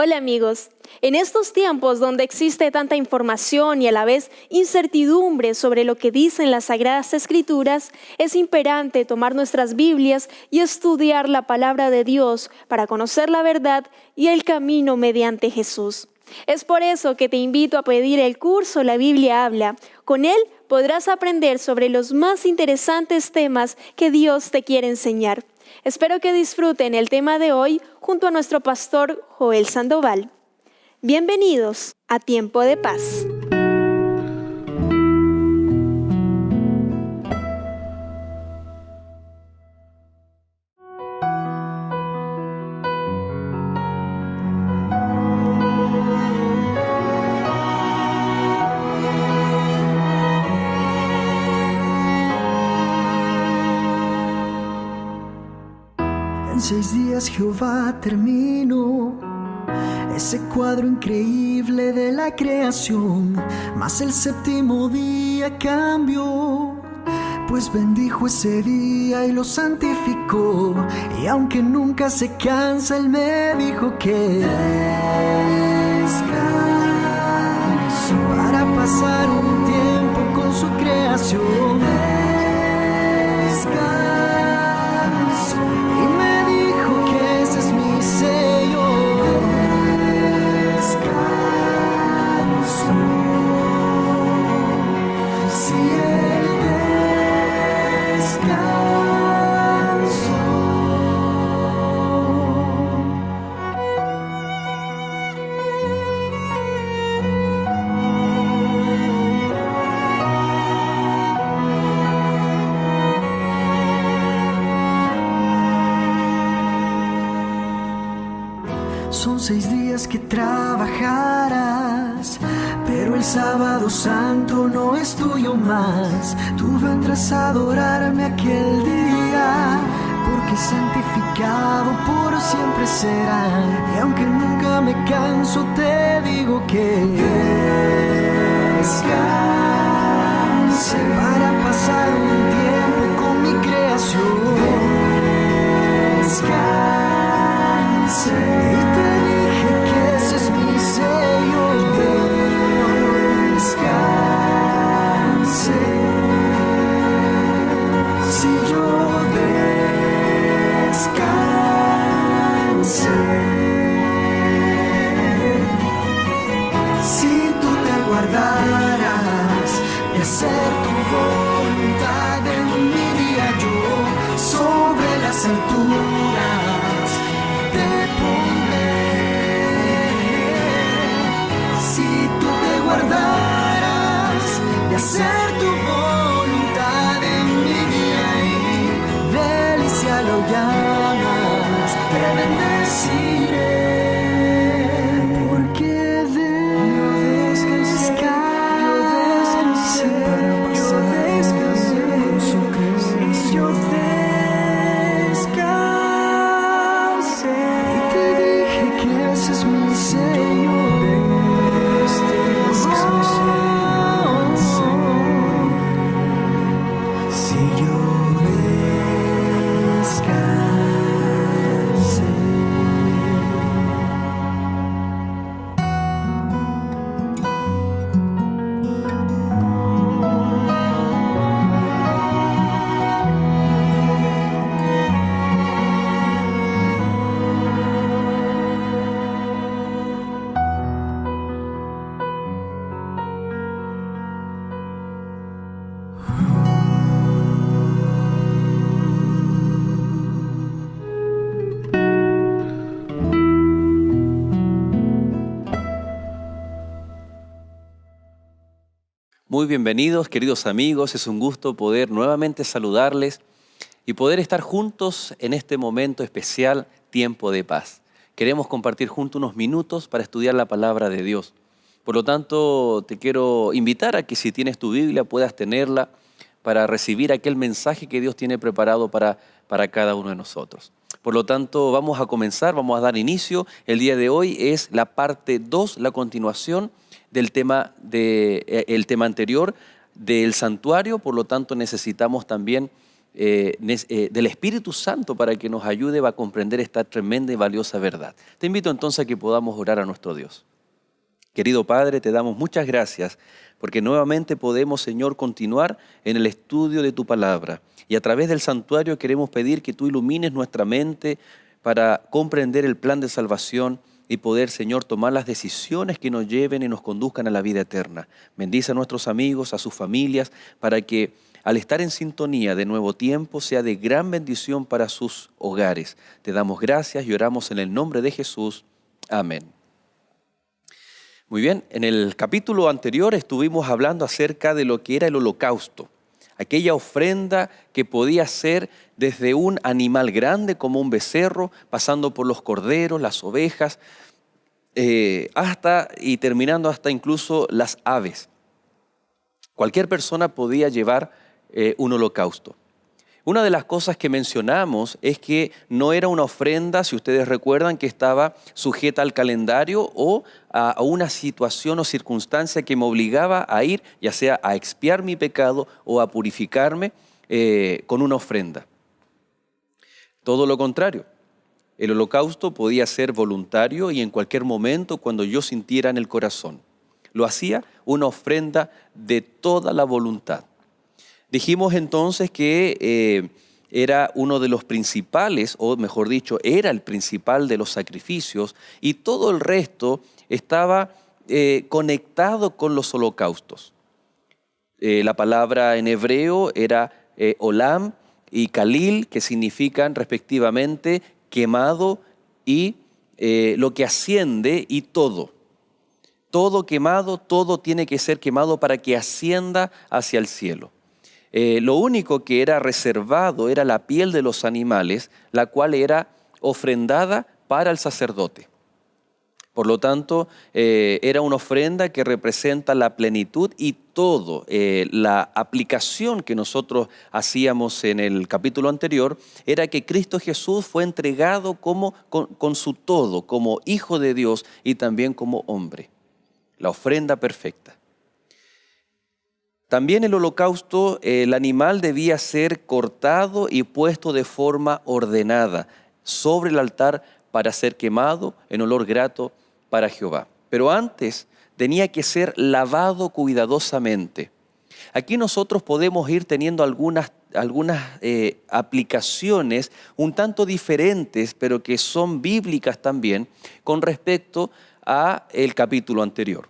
Hola amigos, en estos tiempos donde existe tanta información y a la vez incertidumbre sobre lo que dicen las Sagradas Escrituras, es imperante tomar nuestras Biblias y estudiar la palabra de Dios para conocer la verdad y el camino mediante Jesús. Es por eso que te invito a pedir el curso La Biblia Habla. Con él podrás aprender sobre los más interesantes temas que Dios te quiere enseñar. Espero que disfruten el tema de hoy junto a nuestro pastor Joel Sandoval. Bienvenidos a Tiempo de Paz. En 6 días Jehová terminó ese cuadro increíble de la creación, mas el séptimo día cambió, pues bendijo ese día y lo santificó. Y aunque nunca se cansa, Él me dijo que descanso para pasar un tiempo con su creación. Descanso. Son 6 días que trabajarás, pero el sábado santo no es tuyo más. Tú vendrás a adorarme aquel día, porque santificado por siempre será. Y aunque nunca me canso, te digo que descanse para pasar un tiempo con mi creación. Descanse. Hacer tu voluntad en mi día, yo sobre las alturas te pondré. Si tú te guardaras de hacer tu voluntad en mi día y delicia lo llamas, te bendeciré. Muy bienvenidos, queridos amigos. Es un gusto poder nuevamente saludarles y poder estar juntos en este momento especial, Tiempo de Paz. Queremos compartir juntos unos minutos para estudiar la palabra de Dios. Por lo tanto, te quiero invitar a que si tienes tu Biblia puedas tenerla para recibir aquel mensaje que Dios tiene preparado para cada uno de nosotros. Por lo tanto, vamos a comenzar, vamos a dar inicio. El día de hoy es la parte 2, la continuación del tema, el tema anterior del santuario. Por lo tanto, necesitamos también del Espíritu Santo para que nos ayude a comprender esta tremenda y valiosa verdad. Te invito entonces a que podamos orar a nuestro Dios. Querido Padre, te damos muchas gracias porque nuevamente podemos, Señor, continuar en el estudio de tu palabra. Y a través del santuario queremos pedir que tú ilumines nuestra mente para comprender el plan de salvación y poder, Señor, tomar las decisiones que nos lleven y nos conduzcan a la vida eterna. Bendice a nuestros amigos, a sus familias, para que al estar en sintonía de Nuevo Tiempo sea de gran bendición para sus hogares. Te damos gracias y oramos en el nombre de Jesús. Amén. Muy bien, en el capítulo anterior estuvimos hablando acerca de lo que era el holocausto. Aquella ofrenda que podía ser desde un animal grande como un becerro, pasando por los corderos, las ovejas, y terminando hasta incluso las aves. Cualquier persona podía llevar un holocausto. Una de las cosas que mencionamos es que no era una ofrenda, si ustedes recuerdan, que estaba sujeta al calendario o a una situación o circunstancia que me obligaba a ir, ya sea a expiar mi pecado o a purificarme con una ofrenda. Todo lo contrario, el holocausto podía ser voluntario y en cualquier momento cuando yo sintiera en el corazón. Lo hacía una ofrenda de toda la voluntad. Dijimos entonces que era uno de los principales, o mejor dicho, era el principal de los sacrificios y todo el resto estaba conectado con los holocaustos. La palabra en hebreo era olam y kalil, que significan respectivamente quemado y lo que asciende y todo. Todo quemado, todo tiene que ser quemado para que ascienda hacia el cielo. Lo único que era reservado era la piel de los animales, la cual era ofrendada para el sacerdote. Por lo tanto, era una ofrenda que representa la plenitud y todo. La aplicación que nosotros hacíamos en el capítulo anterior era que Cristo Jesús fue entregado con su todo, como Hijo de Dios y también como hombre. La ofrenda perfecta. También el holocausto, el animal debía ser cortado y puesto de forma ordenada sobre el altar para ser quemado en olor grato para Jehová. Pero antes tenía que ser lavado cuidadosamente. Aquí nosotros podemos ir teniendo algunas aplicaciones un tanto diferentes, pero que son bíblicas también, con respecto al capítulo anterior.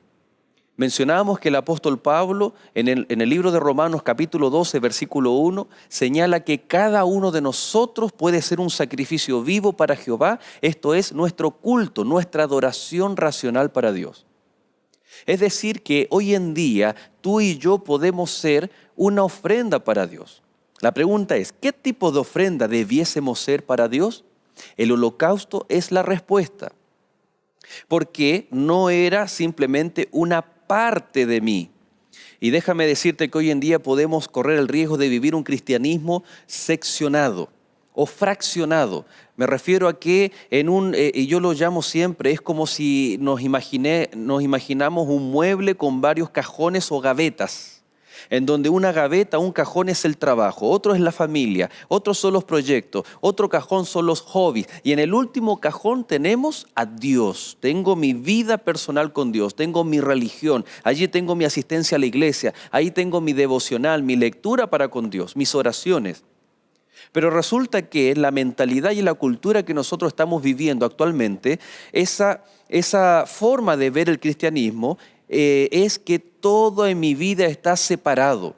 Mencionábamos que el apóstol Pablo en el libro de Romanos capítulo 12 versículo 1 señala que cada uno de nosotros puede ser un sacrificio vivo para Jehová, esto es nuestro culto, nuestra adoración racional para Dios. Es decir que hoy en día tú y yo podemos ser una ofrenda para Dios. La pregunta es, ¿qué tipo de ofrenda debiésemos ser para Dios? El holocausto es la respuesta, porque no era simplemente una parte de mí. Y déjame decirte que hoy en día podemos correr el riesgo de vivir un cristianismo seccionado o fraccionado. Me refiero a que y yo lo llamo siempre, es como si nos imaginamos un mueble con varios cajones o gavetas, en donde una gaveta, un cajón es el trabajo, otro es la familia, otros son los proyectos, otro cajón son los hobbies y en el último cajón tenemos a Dios. Tengo mi vida personal con Dios, tengo mi religión, allí tengo mi asistencia a la iglesia, ahí tengo mi devocional, mi lectura para con Dios, mis oraciones. Pero resulta que la mentalidad y la cultura que nosotros estamos viviendo actualmente, esa forma de ver el cristianismo es que todo en mi vida está separado.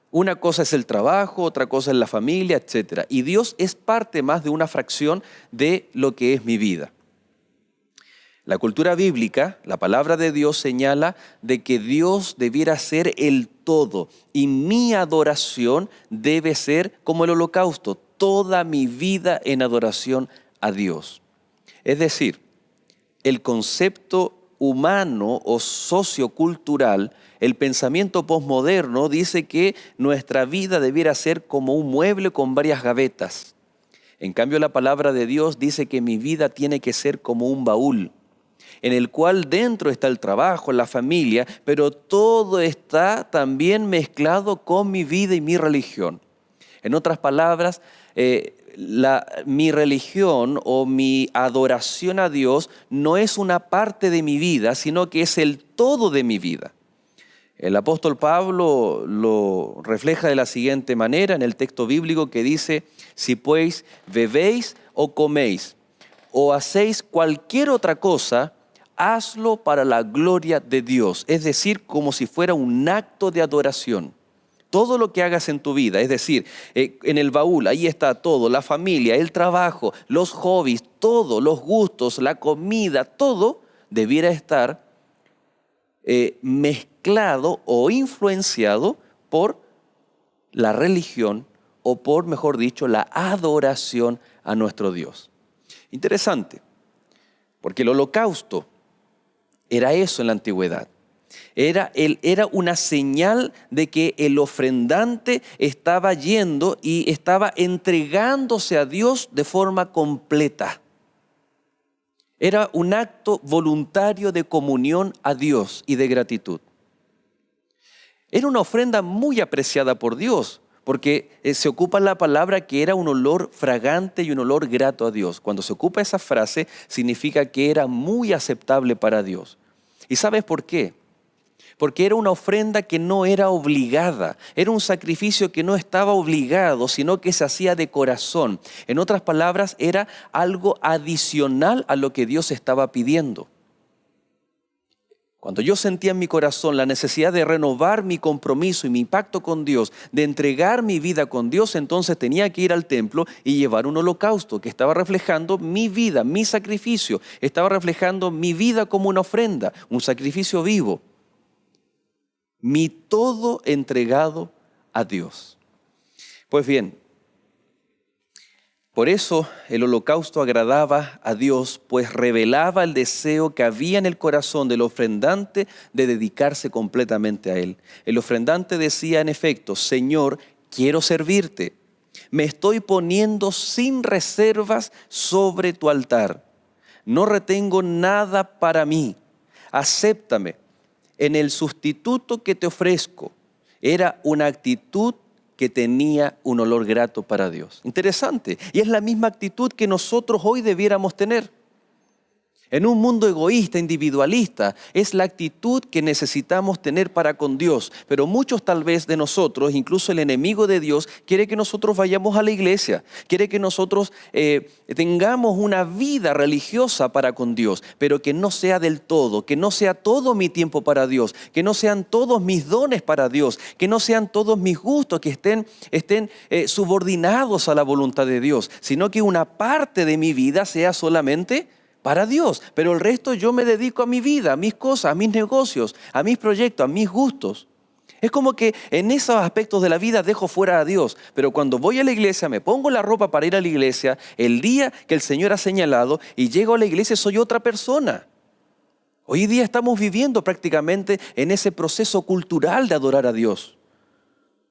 Una cosa es el trabajo, otra cosa es la familia, etc. Y Dios es parte más de una fracción de lo que es mi vida. La cultura bíblica, la palabra de Dios señala de que Dios debiera ser el todo y mi adoración debe ser como el holocausto, toda mi vida en adoración a Dios. Es decir, el concepto humano o sociocultural, el pensamiento posmoderno dice que nuestra vida debiera ser como un mueble con varias gavetas. En cambio, la palabra de Dios dice que mi vida tiene que ser como un baúl, en el cual dentro está el trabajo, la familia, pero todo está también mezclado con mi vida y mi religión. En otras palabras, mi religión o mi adoración a Dios no es una parte de mi vida, sino que es el todo de mi vida. El apóstol Pablo lo refleja de la siguiente manera en el texto bíblico que dice: si pues bebéis o coméis o hacéis cualquier otra cosa, hazlo para la gloria de Dios. Es decir, como si fuera un acto de adoración. Todo lo que hagas en tu vida, es decir, en el baúl, ahí está todo, la familia, el trabajo, los hobbies, todo, los gustos, la comida, todo debiera estar mezclado o influenciado por la religión o por, mejor dicho, la adoración a nuestro Dios. Interesante, porque el holocausto era eso en la antigüedad. Era una señal de que el ofrendante estaba yendo y estaba entregándose a Dios de forma completa. Era un acto voluntario de comunión a Dios y de gratitud. Era una ofrenda muy apreciada por Dios, porque se ocupa la palabra que era un olor fragante y un olor grato a Dios. Cuando se ocupa esa frase, significa que era muy aceptable para Dios. ¿Y sabes por qué? Porque era una ofrenda que no era obligada, era un sacrificio que no estaba obligado, sino que se hacía de corazón. En otras palabras, era algo adicional a lo que Dios estaba pidiendo. Cuando yo sentía en mi corazón la necesidad de renovar mi compromiso y mi pacto con Dios, de entregar mi vida con Dios, entonces tenía que ir al templo y llevar un holocausto que estaba reflejando mi vida, mi sacrificio, estaba reflejando mi vida como una ofrenda, un sacrificio vivo. Mi todo entregado a Dios. Pues bien, por eso el holocausto agradaba a Dios, pues revelaba el deseo que había en el corazón del ofrendante de dedicarse completamente a Él. El ofrendante decía en efecto: Señor, quiero servirte. Me estoy poniendo sin reservas sobre tu altar. No retengo nada para mí. Acéptame en el sustituto que te ofrezco. Era una actitud que tenía un olor grato para Dios. Interesante. Y es la misma actitud que nosotros hoy debiéramos tener. En un mundo egoísta, individualista, es la actitud que necesitamos tener para con Dios. Pero muchos tal vez de nosotros, incluso el enemigo de Dios, quiere que nosotros vayamos a la iglesia. Quiere que nosotros tengamos una vida religiosa para con Dios, pero que no sea del todo, que no sea todo mi tiempo para Dios, que no sean todos mis dones para Dios, que no sean todos mis gustos, que estén subordinados a la voluntad de Dios, sino que una parte de mi vida sea solamente para Dios, pero el resto yo me dedico a mi vida, a mis cosas, a mis negocios, a mis proyectos, a mis gustos. Es como que en esos aspectos de la vida dejo fuera a Dios, pero cuando voy a la iglesia, me pongo la ropa para ir a la iglesia, el día que el Señor ha señalado y llego a la iglesia soy otra persona. Hoy día estamos viviendo prácticamente en ese proceso cultural de adorar a Dios.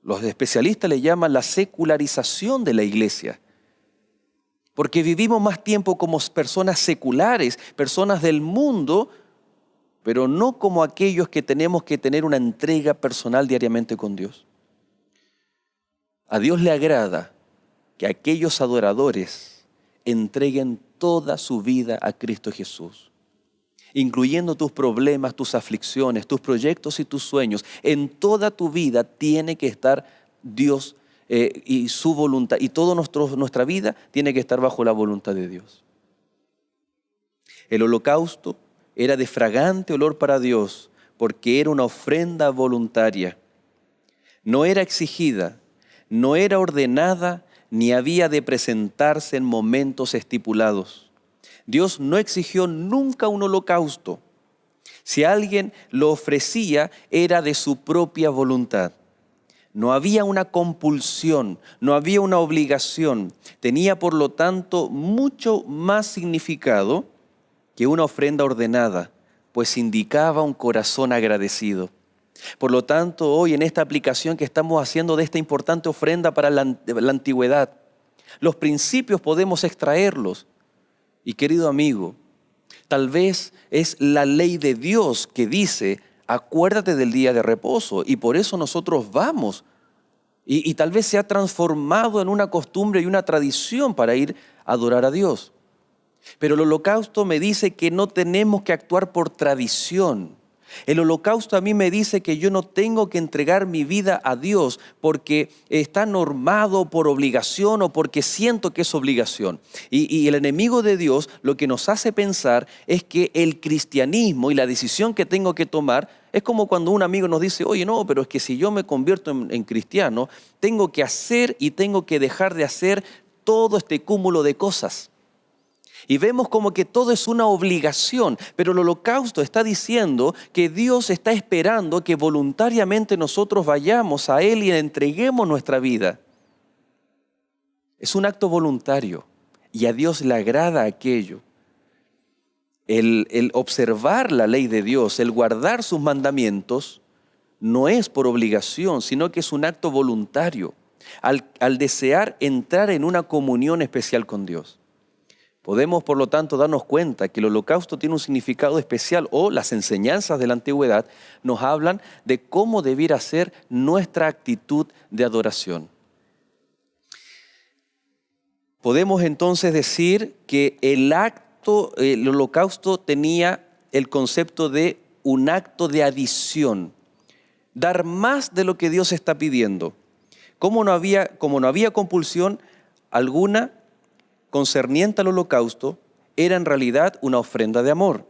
Los especialistas le llaman la secularización de la iglesia. Porque vivimos más tiempo como personas seculares, personas del mundo, pero no como aquellos que tenemos que tener una entrega personal diariamente con Dios. A Dios le agrada que aquellos adoradores entreguen toda su vida a Cristo Jesús, incluyendo tus problemas, tus aflicciones, tus proyectos y tus sueños. En toda tu vida tiene que estar Dios y su voluntad, y toda nuestra vida tiene que estar bajo la voluntad de Dios. El holocausto era de fragante olor para Dios porque era una ofrenda voluntaria. No era exigida, no era ordenada, ni había de presentarse en momentos estipulados. Dios no exigió nunca un holocausto. Si alguien lo ofrecía, era de su propia voluntad. No había una compulsión, no había una obligación. Tenía, por lo tanto, mucho más significado que una ofrenda ordenada, pues indicaba un corazón agradecido. Por lo tanto, hoy en esta aplicación que estamos haciendo de esta importante ofrenda para la antigüedad, los principios podemos extraerlos. Y querido amigo, tal vez es la ley de Dios que dice: acuérdate del día de reposo, y por eso nosotros vamos Y tal vez se ha transformado en una costumbre y una tradición para ir a adorar a Dios. Pero el holocausto me dice que no tenemos que actuar por tradición. El holocausto a mí me dice que yo no tengo que entregar mi vida a Dios porque está normado por obligación o porque siento que es obligación. Y el enemigo de Dios lo que nos hace pensar es que el cristianismo y la decisión que tengo que tomar es como cuando un amigo nos dice, oye, no, pero es que si yo me convierto en cristiano, tengo que hacer y tengo que dejar de hacer todo este cúmulo de cosas. Y vemos como que todo es una obligación, pero el holocausto está diciendo que Dios está esperando que voluntariamente nosotros vayamos a Él y le entreguemos nuestra vida. Es un acto voluntario y a Dios le agrada aquello. El observar la ley de Dios, el guardar sus mandamientos, no es por obligación, sino que es un acto voluntario, al desear entrar en una comunión especial con Dios. Podemos, por lo tanto, darnos cuenta que el holocausto tiene un significado especial, o las enseñanzas de la antigüedad nos hablan de cómo debiera ser nuestra actitud de adoración. Podemos entonces decir que el holocausto tenía el concepto de un acto de adición, dar más de lo que Dios está pidiendo. Como no había compulsión alguna concerniente al holocausto, era en realidad una ofrenda de amor,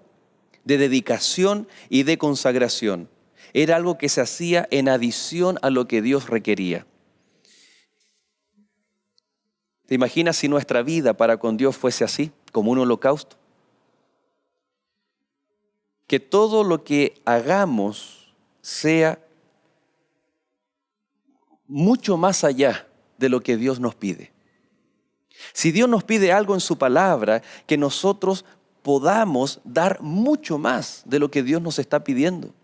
de dedicación y de consagración. Era algo que se hacía en adición a lo que Dios requería. ¿Te imaginas si nuestra vida para con Dios fuese así, como un holocausto? Que todo lo que hagamos sea mucho más allá de lo que Dios nos pide. Si Dios nos pide algo en su palabra, que nosotros podamos dar mucho más de lo que Dios nos está pidiendo.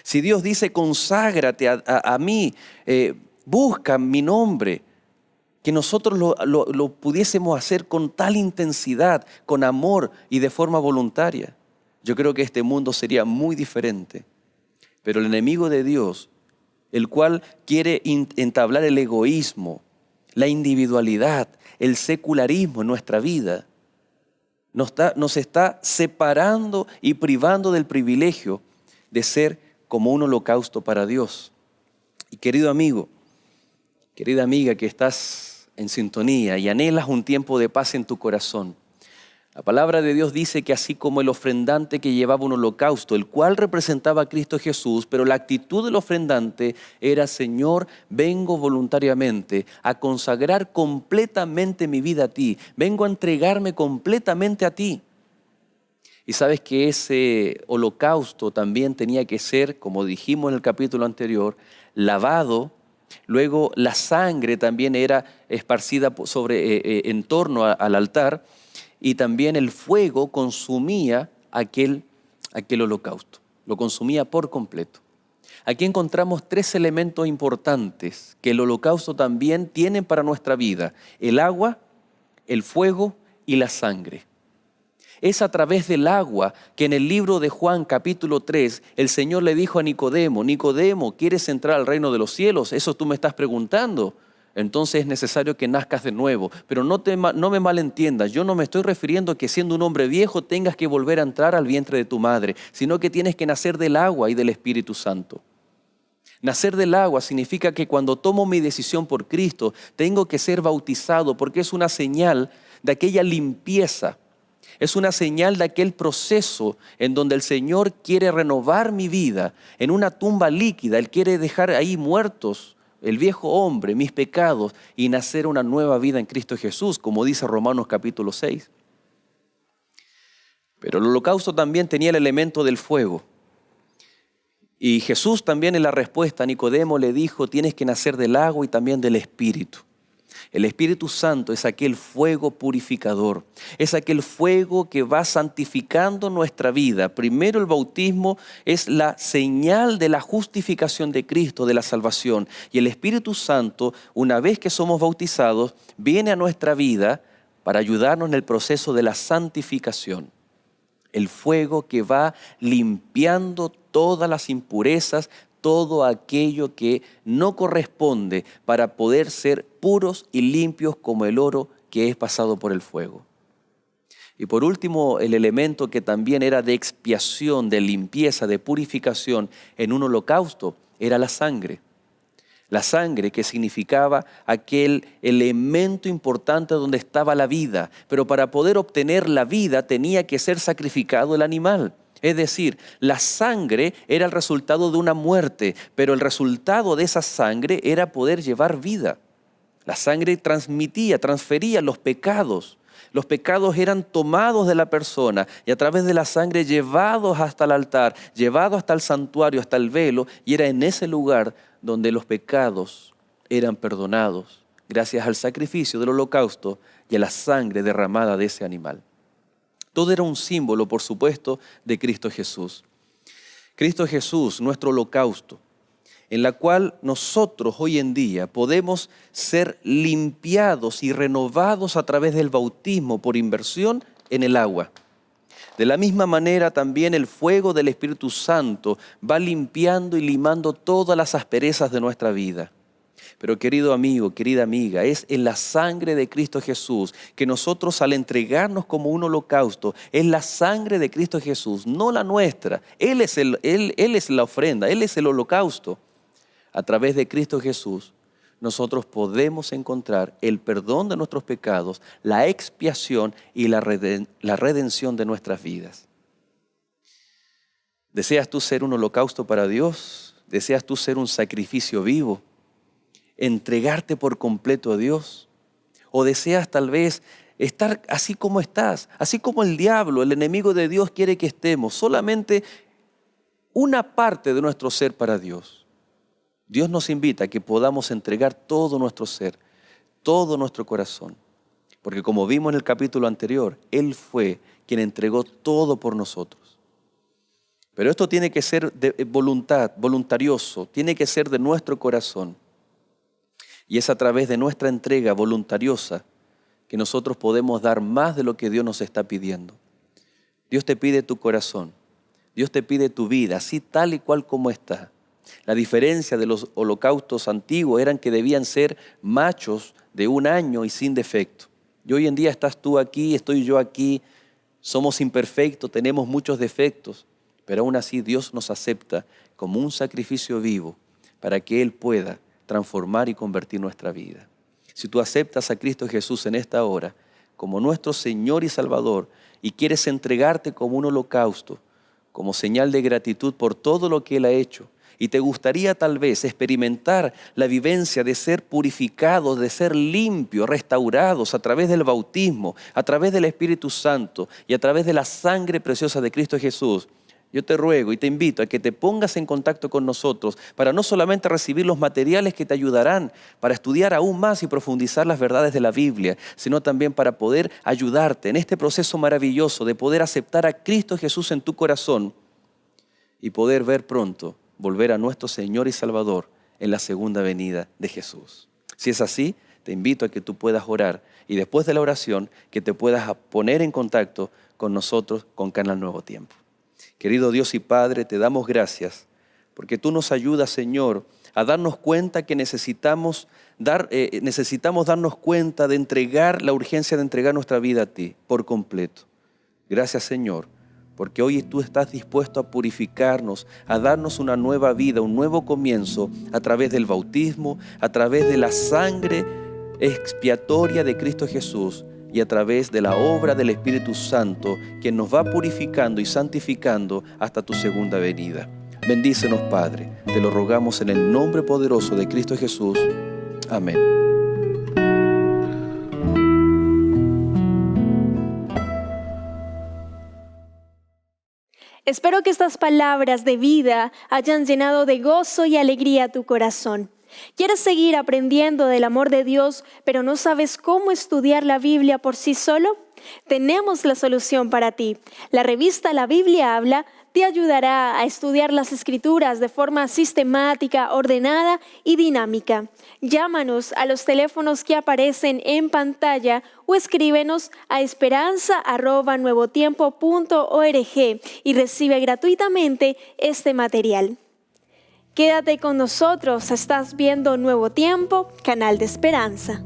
Si Dios dice, conságrate a mí, busca mi nombre, que nosotros lo pudiésemos hacer con tal intensidad, con amor y de forma voluntaria. Yo creo que este mundo sería muy diferente. Pero el enemigo de Dios, el cual quiere entablar el egoísmo, la individualidad, el secularismo en nuestra vida, nos está separando y privando del privilegio de ser como un holocausto para Dios. Y querido amigo, querida amiga que estás en sintonía y anhelas un tiempo de paz en tu corazón, la palabra de Dios dice que así como el ofrendante que llevaba un holocausto, el cual representaba a Cristo Jesús, pero la actitud del ofrendante era, Señor, vengo voluntariamente a consagrar completamente mi vida a ti, vengo a entregarme completamente a ti. Y sabes que ese holocausto también tenía que ser, como dijimos en el capítulo anterior, lavado. Luego la sangre también era esparcida en torno al altar. Y también el fuego consumía aquel holocausto, lo consumía por completo. Aquí encontramos tres elementos importantes que el holocausto también tiene para nuestra vida: el agua, el fuego y la sangre. Es a través del agua que en el libro de Juan capítulo 3 el Señor le dijo a Nicodemo, Nicodemo, ¿quieres entrar al reino de los cielos? Eso tú me estás preguntando. Entonces es necesario que nazcas de nuevo. Pero no me malentiendas, yo no me estoy refiriendo a que siendo un hombre viejo tengas que volver a entrar al vientre de tu madre, sino que tienes que nacer del agua y del Espíritu Santo. Nacer del agua significa que cuando tomo mi decisión por Cristo, tengo que ser bautizado porque es una señal de aquella limpieza. Es una señal de aquel proceso en donde el Señor quiere renovar mi vida en una tumba líquida. Él quiere dejar ahí muertos el viejo hombre, mis pecados, y nacer una nueva vida en Cristo Jesús, como dice Romanos capítulo 6. Pero el holocausto también tenía el elemento del fuego. Y Jesús también en la respuesta a Nicodemo le dijo, tienes que nacer del agua y también del Espíritu. El Espíritu Santo es aquel fuego purificador, es aquel fuego que va santificando nuestra vida. Primero el bautismo es la señal de la justificación de Cristo, de la salvación. Y el Espíritu Santo, una vez que somos bautizados, viene a nuestra vida para ayudarnos en el proceso de la santificación. El fuego que va limpiando todas las impurezas, todo aquello que no corresponde para poder ser puros y limpios como el oro que es pasado por el fuego. Y por último, el elemento que también era de expiación, de limpieza, de purificación en un holocausto, era la sangre. La sangre que significaba aquel elemento importante donde estaba la vida, pero para poder obtener la vida tenía que ser sacrificado el animal. Es decir, la sangre era el resultado de una muerte, pero el resultado de esa sangre era poder llevar vida. La sangre transfería los pecados. Los pecados eran tomados de la persona y a través de la sangre llevados hasta el altar, llevados hasta el santuario, hasta el velo, y era en ese lugar donde los pecados eran perdonados gracias al sacrificio del holocausto y a la sangre derramada de ese animal. Todo era un símbolo, por supuesto, de Cristo Jesús. Cristo Jesús, nuestro holocausto, en la cual nosotros hoy en día podemos ser limpiados y renovados a través del bautismo por inmersión en el agua. De la misma manera también el fuego del Espíritu Santo va limpiando y limando todas las asperezas de nuestra vida. Pero querido amigo, querida amiga, es en la sangre de Cristo Jesús que nosotros al entregarnos como un holocausto, es la sangre de Cristo Jesús, no la nuestra. Él es la ofrenda, Él es el holocausto. A través de Cristo Jesús, nosotros podemos encontrar el perdón de nuestros pecados, la expiación y la redención de nuestras vidas. ¿Deseas tú ser un holocausto para Dios? ¿Deseas tú ser un sacrificio vivo? ¿Entregarte por completo a Dios? ¿O deseas tal vez estar así como estás? Así como el diablo, el enemigo de Dios quiere que estemos, solamente una parte de nuestro ser para Dios. Dios nos invita a que podamos entregar todo nuestro ser, todo nuestro corazón. Porque como vimos en el capítulo anterior, Él fue quien entregó todo por nosotros. Pero esto tiene que ser de voluntad, voluntarioso, tiene que ser de nuestro corazón. Y es a través de nuestra entrega voluntariosa que nosotros podemos dar más de lo que Dios nos está pidiendo. Dios te pide tu corazón, Dios te pide tu vida, así tal y cual como está. La diferencia de los holocaustos antiguos eran que debían ser machos de 1 año y sin defecto. Y hoy en día estás tú aquí, estoy yo aquí, somos imperfectos, tenemos muchos defectos, pero aún así Dios nos acepta como un sacrificio vivo para que Él pueda transformar y convertir nuestra vida. Si tú aceptas a Cristo Jesús en esta hora como nuestro Señor y Salvador y quieres entregarte como un holocausto, como señal de gratitud por todo lo que Él ha hecho, y te gustaría tal vez experimentar la vivencia de ser purificados, de ser limpios, restaurados a través del bautismo, a través del Espíritu Santo y a través de la sangre preciosa de Cristo Jesús, yo te ruego y te invito a que te pongas en contacto con nosotros para no solamente recibir los materiales que te ayudarán para estudiar aún más y profundizar las verdades de la Biblia, sino también para poder ayudarte en este proceso maravilloso de poder aceptar a Cristo Jesús en tu corazón y poder ver pronto volver a nuestro Señor y Salvador en la segunda venida de Jesús. Si es así, te invito a que tú puedas orar y después de la oración que te puedas poner en contacto con nosotros con Canal Nuevo Tiempo. Querido Dios y Padre, te damos gracias porque tú nos ayudas, Señor, a darnos cuenta que necesitamos darnos cuenta de entregar la urgencia de entregar nuestra vida a ti por completo. Gracias, Señor, porque hoy tú estás dispuesto a purificarnos, a darnos una nueva vida, un nuevo comienzo a través del bautismo, a través de la sangre expiatoria de Cristo Jesús y a través de la obra del Espíritu Santo que nos va purificando y santificando hasta tu segunda venida. Bendícenos, Padre, te lo rogamos en el nombre poderoso de Cristo Jesús. Amén. Espero que estas palabras de vida hayan llenado de gozo y alegría tu corazón. ¿Quieres seguir aprendiendo del amor de Dios, pero no sabes cómo estudiar la Biblia por sí solo? Tenemos la solución para ti. La revista La Biblia Habla te ayudará a estudiar las Escrituras de forma sistemática, ordenada y dinámica. Llámanos a los teléfonos que aparecen en pantalla o escríbenos a esperanza@nuevotiempo.org y recibe gratuitamente este material. Quédate con nosotros, estás viendo Nuevo Tiempo, canal de esperanza.